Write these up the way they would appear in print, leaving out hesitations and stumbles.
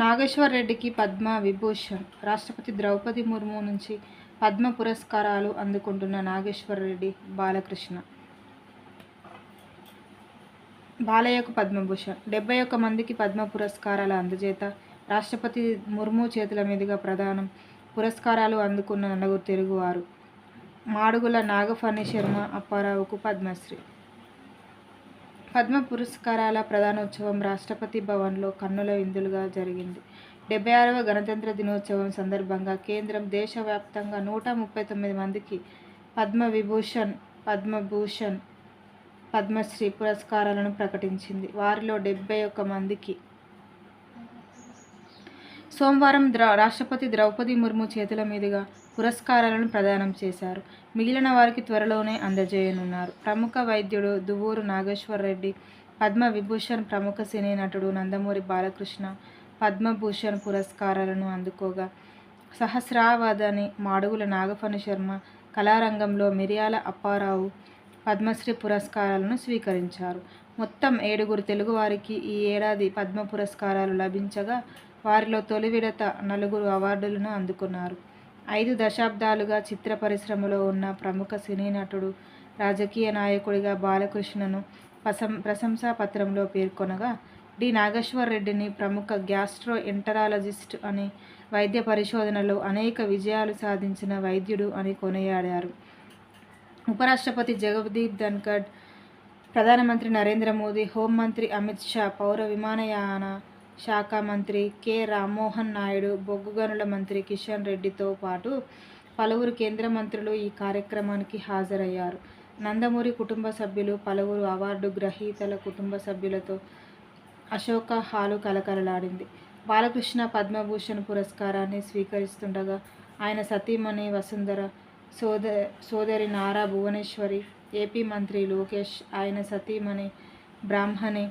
నాగేశ్వర్ రెడ్డికి పద్మ విభూషణ్. రాష్ట్రపతి ద్రౌపది ముర్ము నుంచి పద్మ పురస్కారాలు అందుకుంటున్న నాగేశ్వర్ రెడ్డి బాలకృష్ణ. బాలయ్యకు పద్మభూషణ్. 71 మందికి పద్మ పురస్కారాల అందజేత. రాష్ట్రపతి ముర్ము చేతుల మీదుగా ప్రదానం. పురస్కారాలు అందుకున్న నలుగురు తెలుగువారు. మాడుగుల నాగఫణి శర్మ అప్పారావుకు పద్మశ్రీ. పద్మ పురస్కారాల ప్రదానోత్సవం రాష్ట్రపతి భవన్లో కన్నుల విందుగా జరిగింది. 76వ గణతంత్ర దినోత్సవం సందర్భంగా కేంద్రం దేశవ్యాప్తంగా 139 మందికి పద్మవిభూషణ్, పద్మభూషణ్, పద్మశ్రీ పురస్కారాలను ప్రకటించింది. వారిలో 71 మందికి సోమవారం రాష్ట్రపతి ద్రౌపది ముర్ము చేతుల మీదుగా పురస్కారాలను ప్రదానం చేశారు. మిగిలిన వారికి త్వరలోనే అందజేయనున్నారు. ప్రముఖ వైద్యుడు దువ్వూరు నాగేశ్వర్ రెడ్డి పద్మ విభూషణ్, ప్రముఖ సినీ నటుడు నందమూరి బాలకృష్ణ పద్మభూషణ్ పురస్కారాలను అందుకోగా, సహస్రావధాని మాడుగుల నాగఫణి శర్మ, కళారంగంలో మిరియాల అప్పారావు పద్మశ్రీ పురస్కారాలను స్వీకరించారు. మొత్తం 7 తెలుగువారికి ఈ ఏడాది పద్మ పురస్కారాలు లభించగా, వారిలో తొలి విడత 4 అవార్డులను అందుకున్నారు. 5 దశాబ్దాలుగా చిత్ర పరిశ్రమలో ఉన్న ప్రముఖ సినీ నటుడు, రాజకీయ నాయకుడిగా బాలకృష్ణను ప్రశంసా పత్రంలో పేర్కొనగా, డి. నాగేశ్వర్ రెడ్డిని ప్రముఖ గ్యాస్ట్రో ఎంటరాలజిస్ట్ అని, వైద్య పరిశోధనలో అనేక విజయాలు సాధించిన వైద్యుడు అని కొనియాడారు. ఉపరాష్ట్రపతి జగదీప్ ధన్ఖడ్, ప్రధానమంత్రి నరేంద్ర మోదీ, హోంమంత్రి అమిత్ షా, పౌర విమానయాన శాఖ మంత్రి కె. రామ్మోహన్ నాయుడు, బొగ్గు గనుల మంత్రి కిషన్ రెడ్డితో పాటు పలువురు కేంద్ర మంత్రులు ఈ కార్యక్రమానికి హాజరయ్యారు. నందమూరి కుటుంబ సభ్యులు, పలువురు అవార్డు గ్రహీతల కుటుంబ సభ్యులతో అశోక హాలు కలకలలాడింది. బాలకృష్ణ పద్మభూషణ్ పురస్కారాన్ని స్వీకరిస్తుండగా, ఆయన సతీమణి వసుంధర, సోదరి నారా భువనేశ్వరి, ఏపీ మంత్రి లోకేష్, ఆయన సతీమణి బ్రాహ్మణి,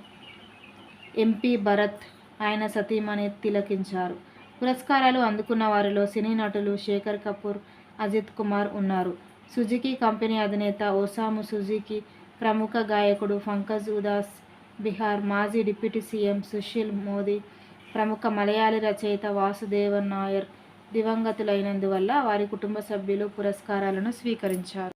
ఎంపీ భరత్, ఆయన సతీమణి తిలకించారు. పురస్కారాలు అందుకున్న వారిలో సినీ నటులు శేఖర్ కపూర్, అజిత్ కుమార్ ఉన్నారు. సుజుకీ కంపెనీ అధినేత ఓసాము సుజుకీ, ప్రముఖ గాయకుడు పంకజ్ ఉధాస్, బీహార్ మాజీ డిప్యూటీ సీఎం సుశీల్ మోదీ, ప్రముఖ మలయాళీ రచయిత వాసుదేవన్ నాయర్ దివంగతులైనందువల్ల వారి కుటుంబ సభ్యులు పురస్కారాలను స్వీకరించారు.